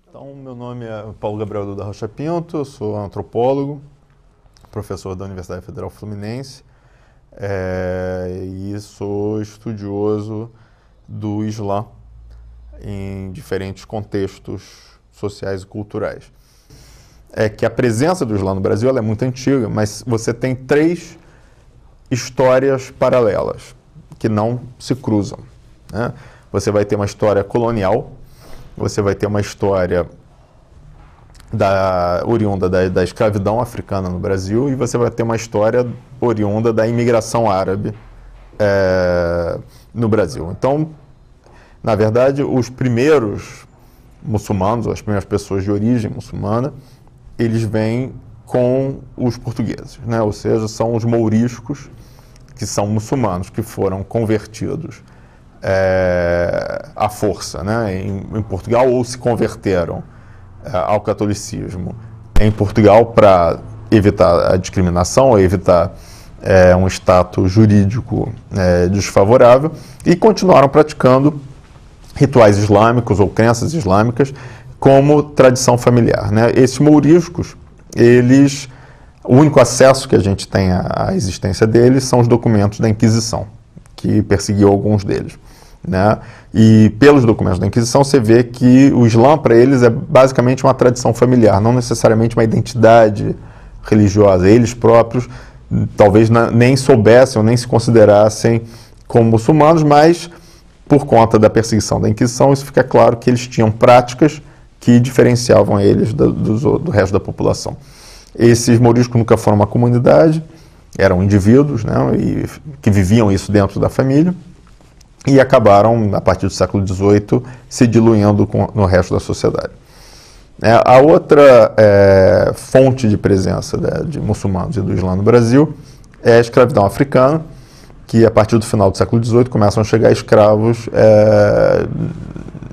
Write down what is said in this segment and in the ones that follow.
Então, meu nome é Paulo Gabriel da Rocha Pinto, eu sou antropólogo, professor da Universidade Federal Fluminense e sou estudioso do Islã em diferentes contextos sociais e culturais. É que a presença do Islã no Brasil ela é muito antiga, mas você tem três histórias paralelas que não se cruzam, né? Você vai ter uma história colonial, você vai ter uma história oriunda da escravidão africana no Brasil e você vai ter uma história oriunda da imigração árabe no Brasil. Então, na verdade, os primeiros muçulmanos, as primeiras pessoas de origem muçulmana, eles vêm com os portugueses, né? Ou seja, são os mouriscos, que são muçulmanos, que foram convertidos à força, né, em Portugal, ou se converteram ao catolicismo em Portugal para evitar a discriminação, ou evitar um status jurídico desfavorável, e continuaram praticando rituais islâmicos ou crenças islâmicas como tradição familiar, né? Esses mouriscos, o único acesso que a gente tem à existência deles são os documentos da Inquisição, que perseguiu alguns deles, né? E pelos documentos da Inquisição você vê que o Islã para eles é basicamente uma tradição familiar, não necessariamente uma identidade religiosa. Eles próprios talvez nem soubessem ou nem se considerassem como muçulmanos, mas por conta da perseguição da Inquisição isso fica claro que eles tinham práticas que diferenciavam eles do resto da população. Esses mouriscos nunca foram uma comunidade, eram indivíduos, né, que viviam isso dentro da família e acabaram, a partir do século XVIII, se diluindo no resto da sociedade. A outra fonte de presença de muçulmanos e do Islã no Brasil é a escravidão africana, que a partir do final do século XVIII começam a chegar escravos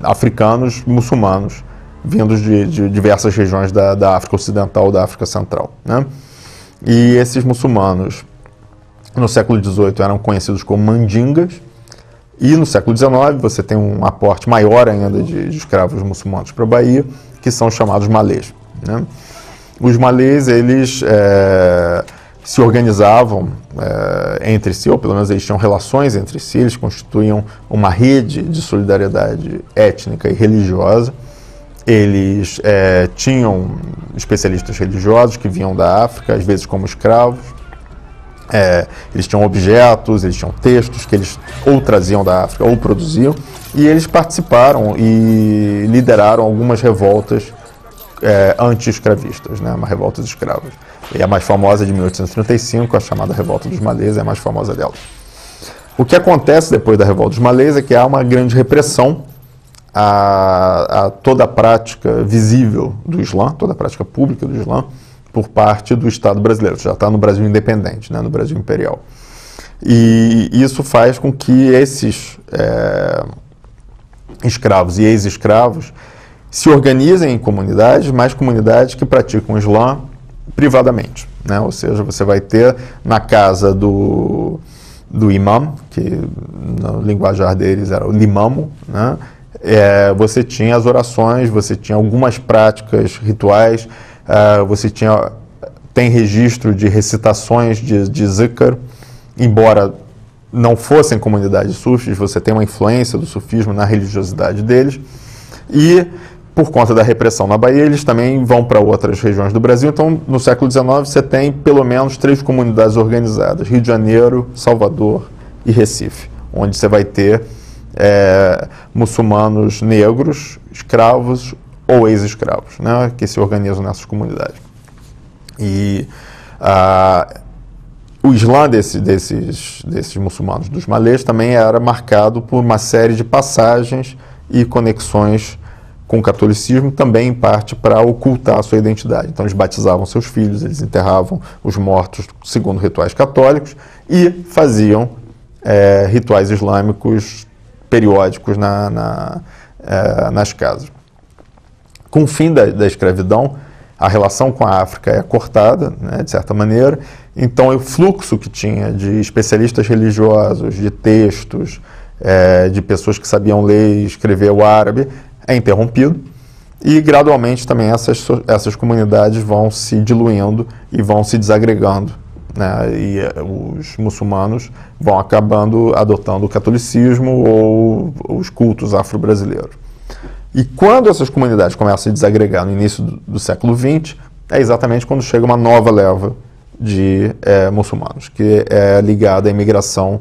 africanos muçulmanos, vindos de diversas regiões da África Ocidental ou da África Central, né? E esses muçulmanos, no século XVIII, eram conhecidos como mandingas, e no século XIX você tem um aporte maior ainda de escravos muçulmanos para a Bahia, que são chamados malês, né? Os malês, eles se organizavam entre si, ou pelo menos eles tinham relações entre si, eles constituíam uma rede de solidariedade étnica e religiosa. Eles tinham especialistas religiosos que vinham da África, às vezes como escravos. Eles tinham objetos, eles tinham textos que eles ou traziam da África ou produziam, e eles participaram e lideraram algumas revoltas anti-escravistas, né, uma revolta dos escravos. E a mais famosa é de 1835, a chamada Revolta dos Malês, é a mais famosa delas. O que acontece depois da Revolta dos Malês é que há uma grande repressão a toda a prática visível do Islã, toda a prática pública do Islã, por parte do Estado brasileiro. Já está no Brasil independente, né, no Brasil imperial. E isso faz com que esses escravos e ex-escravos se organizem em comunidades, mas comunidades que praticam o Islã privadamente, né? Ou seja, você vai ter na casa do imam, que no linguajar deles era o limamo, né? Você tinha as orações, você tinha algumas práticas rituais, você tem registro de recitações de zikr, embora não fossem comunidades sufis, você tem uma influência do sufismo na religiosidade deles, e por conta da repressão na Bahia, eles também vão para outras regiões do Brasil. Então, no século XIX, você tem pelo menos 3 comunidades organizadas: Rio de Janeiro, Salvador e Recife, onde você vai ter muçulmanos negros, escravos ou ex-escravos, né, que se organizam nessas comunidades. E o Islã desses muçulmanos dos malês também era marcado por uma série de passagens e conexões com o catolicismo, também em parte para ocultar a sua identidade. Então eles batizavam seus filhos, eles enterravam os mortos segundo rituais católicos e faziam rituais islâmicos periódicos nas casas. Com o fim da escravidão, a relação com a África é cortada, né, de certa maneira. Então o fluxo que tinha de especialistas religiosos, de textos, de pessoas que sabiam ler e escrever o árabe, é interrompido, e gradualmente também essas comunidades vão se diluindo e vão se desagregando, né? E os muçulmanos vão acabando adotando o catolicismo ou os cultos afro-brasileiros. E quando essas comunidades começam a se desagregar no início do século XX, é exatamente quando chega uma nova leva de muçulmanos, que é ligada à imigração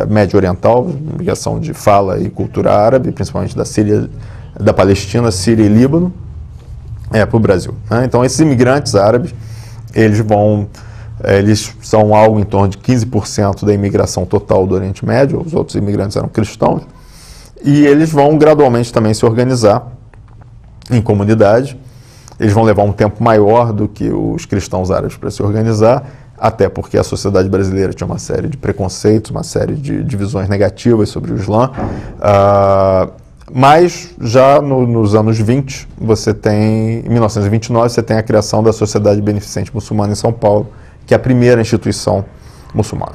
médio-oriental, imigração de fala e cultura árabe, principalmente da Síria, da Palestina, Síria e Líbano, para o Brasil, né? Então, esses imigrantes árabes, eles são algo em torno de 15% da imigração total do Oriente Médio. Os outros imigrantes eram cristãos, e eles vão gradualmente também se organizar em comunidade. Eles vão levar um tempo maior do que os cristãos árabes para se organizar, até porque a sociedade brasileira tinha uma série de preconceitos, uma série de divisões negativas sobre o Islã. Mas já nos anos 20, em 1929, você tem a criação da Sociedade Beneficente Muçulmana em São Paulo, que é a primeira instituição muçulmana.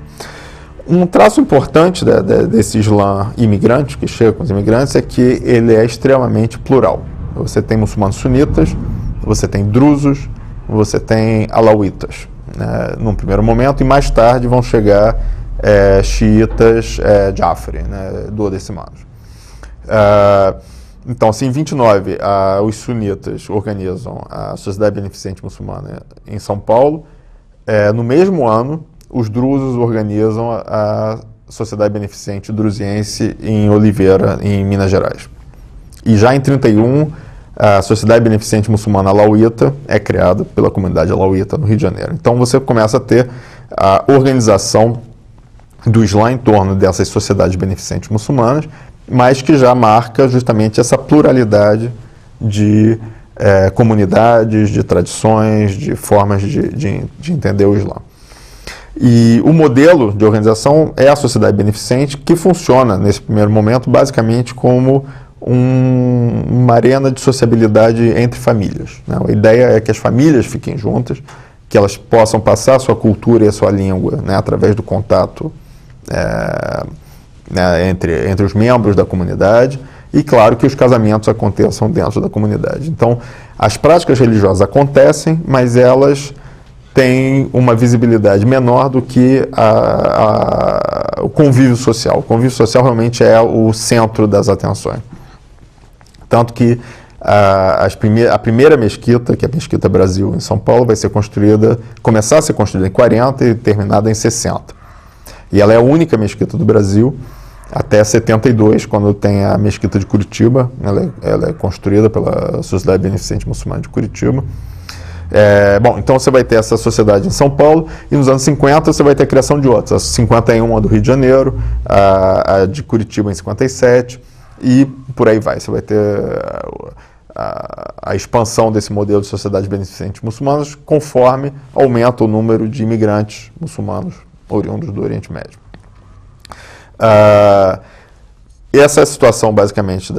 Um traço importante desse Islã imigrante, que chega com os imigrantes, é que ele é extremamente plural. Você tem muçulmanos sunitas, você tem drusos, você tem alauítas, né, num primeiro momento, e mais tarde vão chegar xiitas Jafri, né, duodecimanos. Então, assim, em 29, os sunitas organizam a Sociedade Beneficente Muçulmana em São Paulo. No mesmo ano, os drusos organizam a Sociedade Beneficente Drusiense em Oliveira, em Minas Gerais. E já em 31, a Sociedade Beneficente Muçulmana Alauíta é criada pela comunidade alauíta no Rio de Janeiro. Então, você começa a ter a organização do Islã em torno dessas sociedades beneficentes muçulmanas, mas que já marca justamente essa pluralidade de comunidades, de tradições, de formas de entender o Islã. E o modelo de organização é a sociedade beneficente, que funciona, nesse primeiro momento, basicamente como uma arena de sociabilidade entre famílias, né? A ideia é que as famílias fiquem juntas, que elas possam passar a sua cultura e a sua língua, né, através do contato entre os membros da comunidade, e claro que os casamentos aconteçam dentro da comunidade. Então, as práticas religiosas acontecem, mas elas têm uma visibilidade menor do que o convívio social. O convívio social realmente é o centro das atenções. Tanto que a primeira mesquita, que é a Mesquita Brasil, em São Paulo, vai começar a ser construída em 40 e terminada em 60. E ela é a única mesquita do Brasil até 72, quando tem a Mesquita de Curitiba. Ela é construída pela Sociedade Beneficente Muçulmana de Curitiba. Então você vai ter essa sociedade em São Paulo, e nos anos 50 você vai ter a criação de outras. A 51, a do Rio de Janeiro, a de Curitiba em 57, e por aí vai. Você vai ter a expansão desse modelo de sociedades beneficentes muçulmanas conforme aumenta o número de imigrantes muçulmanos oriundos do Oriente Médio. Essa é a situação, basicamente,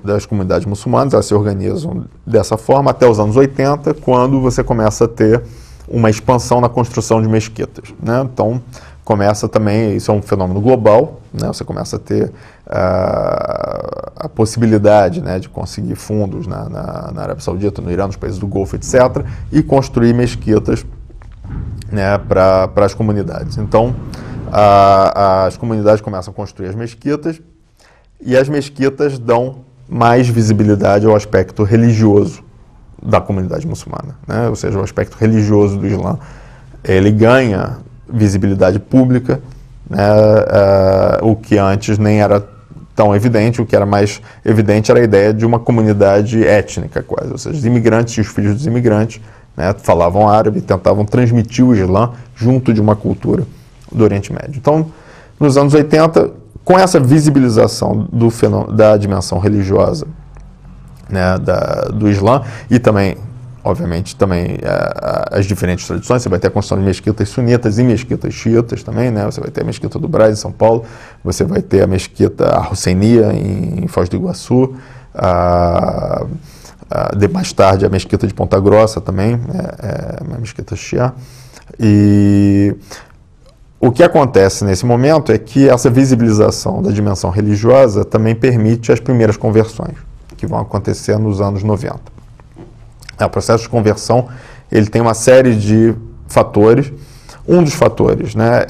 das comunidades muçulmanas. Elas se organizam dessa forma até os anos 80, quando você começa a ter uma expansão na construção de mesquitas, né? Então, começa também, isso é um fenômeno global, né? Você começa a ter a possibilidade, né, de conseguir fundos na Arábia Saudita, no Irã, nos países do Golfo, etc., e construir mesquitas, né, para as comunidades. Então, as comunidades começam a construir as mesquitas, e as mesquitas dão mais visibilidade ao aspecto religioso da comunidade muçulmana, né? Ou seja, o aspecto religioso do Islã, ele ganha visibilidade pública, né? O que antes nem era tão evidente. O que era mais evidente era a ideia de uma comunidade étnica, quase, ou seja, os imigrantes e os filhos dos imigrantes, né, falavam árabe, tentavam transmitir o Islã junto de uma cultura do Oriente Médio. Então, nos anos 80, com essa visibilização da dimensão religiosa, né, do Islã, e também, obviamente, as diferentes tradições, você vai ter a construção de mesquitas sunitas e mesquitas xiitas também, né? Você vai ter a Mesquita do Brás, em São Paulo, você vai ter a Mesquita Husseinia, em Foz do Iguaçu, mais tarde a Mesquita de Ponta Grossa também, uma mesquita Shia. E o que acontece nesse momento é que essa visibilização da dimensão religiosa também permite as primeiras conversões, que vão acontecer nos anos 90. O processo de conversão ele tem uma série de fatores. Um dos fatores, né,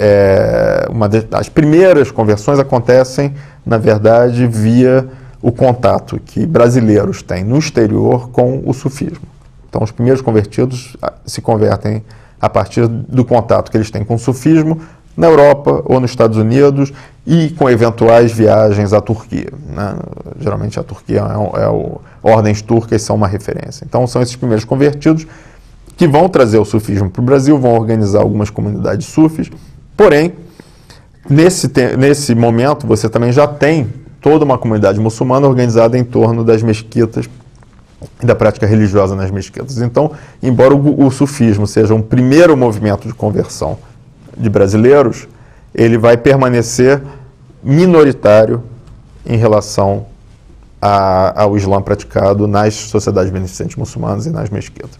as primeiras conversões acontecem, na verdade, via o contato que brasileiros têm no exterior com o sufismo. Então, os primeiros convertidos se convertem a partir do contato que eles têm com o sufismo na Europa ou nos Estados Unidos e com eventuais viagens à Turquia, né? Geralmente a Turquia ordens turcas são uma referência. Então, são esses primeiros convertidos que vão trazer o sufismo para o Brasil, vão organizar algumas comunidades sufis, porém, nesse momento, você também já tem toda uma comunidade muçulmana organizada em torno das mesquitas e da prática religiosa nas mesquitas. Então, embora o sufismo seja um primeiro movimento de conversão de brasileiros, ele vai permanecer minoritário em relação ao Islã praticado nas sociedades beneficentes muçulmanas e nas mesquitas.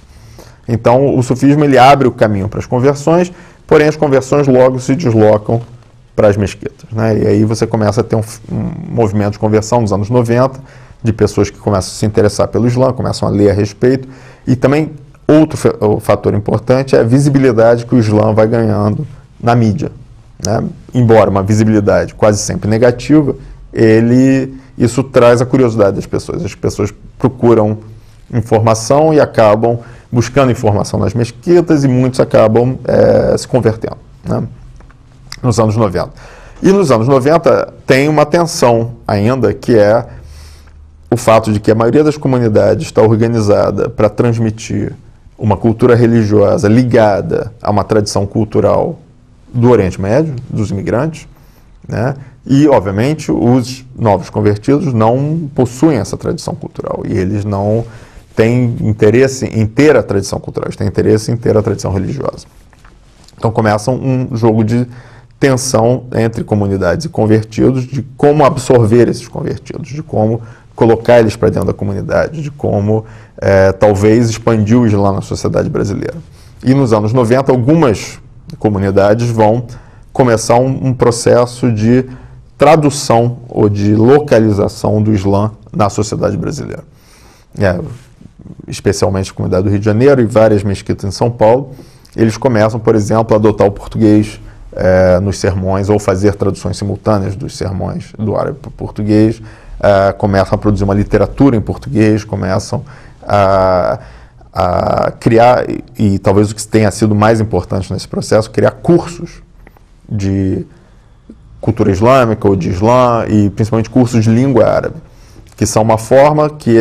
Então, o sufismo ele abre o caminho para as conversões, porém as conversões logo se deslocam para as mesquitas, né? E aí você começa a ter um movimento de conversão nos anos 90, de pessoas que começam a se interessar pelo Islã, começam a ler a respeito. E também outro fator importante é a visibilidade que o Islã vai ganhando na mídia, né? Embora uma visibilidade quase sempre negativa, isso traz a curiosidade das pessoas. As pessoas procuram informação e acabam buscando informação nas mesquitas e muitos acabam se convertendo, né? Nos anos 90. E nos anos 90 tem uma tensão ainda, que é o fato de que a maioria das comunidades está organizada para transmitir uma cultura religiosa ligada a uma tradição cultural do Oriente Médio, dos imigrantes, né? E, obviamente, os novos convertidos não possuem essa tradição cultural e eles não têm interesse em ter a tradição cultural, eles têm interesse em ter a tradição religiosa. Então começa um jogo de tensão entre comunidades e convertidos, de como absorver esses convertidos, de como colocar eles para dentro da comunidade, de como talvez expandir o Islã na sociedade brasileira. E nos anos 90, algumas comunidades vão começar um processo de tradução ou de localização do Islã na sociedade brasileira. Especialmente a comunidade do Rio de Janeiro e várias mesquitas em São Paulo, eles começam, por exemplo, a adotar o português nos sermões ou fazer traduções simultâneas dos sermões do árabe para o português, começam a produzir uma literatura em português, começam a criar, e talvez o que tenha sido mais importante nesse processo, criar cursos de cultura islâmica ou de Islã e principalmente cursos de língua árabe, que são uma forma que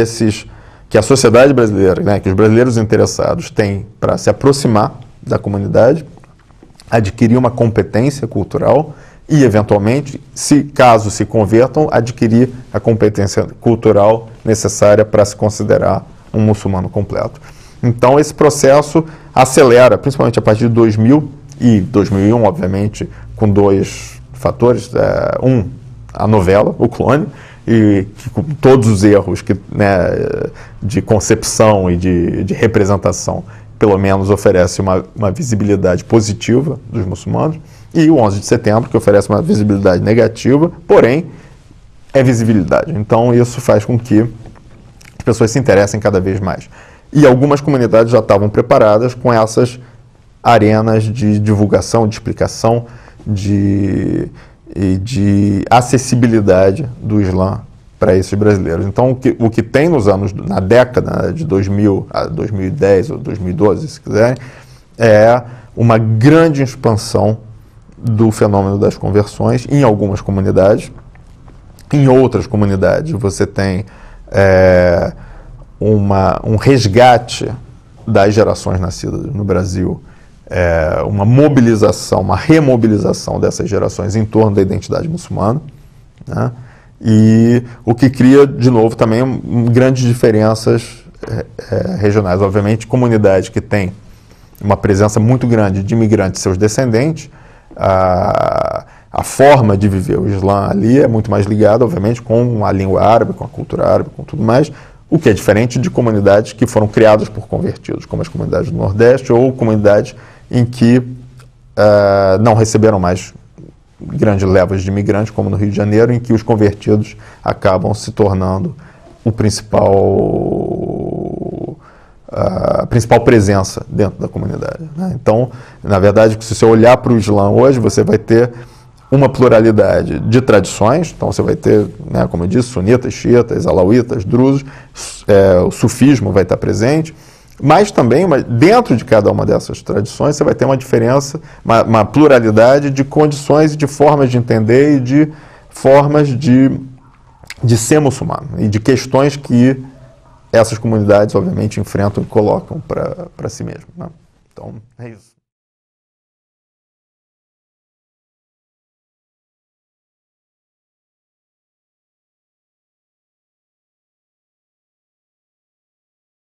a sociedade brasileira, né, que os brasileiros interessados têm para se aproximar da comunidade, adquirir uma competência cultural e, eventualmente, caso se convertam, adquirir a competência cultural necessária para se considerar um muçulmano completo. Então, esse processo acelera, principalmente a partir de 2000 e 2001, obviamente, com dois fatores. A novela, O Clone, e com todos os erros de concepção e de representação, pelo menos oferece uma visibilidade positiva dos muçulmanos, e o 11 de setembro, que oferece uma visibilidade negativa, porém é visibilidade. Então isso faz com que as pessoas se interessem cada vez mais. E algumas comunidades já estavam preparadas com essas arenas de divulgação, de explicação, de acessibilidade do Islã para esses brasileiros. Então, o que tem na década de 2000 a 2010 ou 2012, se quiserem, é uma grande expansão do fenômeno das conversões em algumas comunidades. Em outras comunidades, você tem um resgate das gerações nascidas no Brasil, uma mobilização, uma remobilização dessas gerações em torno da identidade muçulmana, né? E o que cria, de novo, também grandes diferenças regionais. Obviamente, comunidades que têm uma presença muito grande de imigrantes e seus descendentes, a forma de viver o Islã ali é muito mais ligada, obviamente, com a língua árabe, com a cultura árabe, com tudo mais, o que é diferente de comunidades que foram criadas por convertidos, como as comunidades do Nordeste ou comunidades em que não receberam mais grandes levas de imigrantes, como no Rio de Janeiro, em que os convertidos acabam se tornando a principal presença dentro da comunidade, né? Então, na verdade, se você olhar para o Islã hoje, você vai ter uma pluralidade de tradições. Então você vai ter, né, como eu disse, sunitas, xiitas, alauítas, drusos, o sufismo vai estar presente, mas também dentro de cada uma dessas tradições você vai ter uma diferença, uma pluralidade de condições e de formas de entender e de formas de ser muçulmano e de questões que essas comunidades obviamente enfrentam e colocam para si mesmas, né? Então é isso.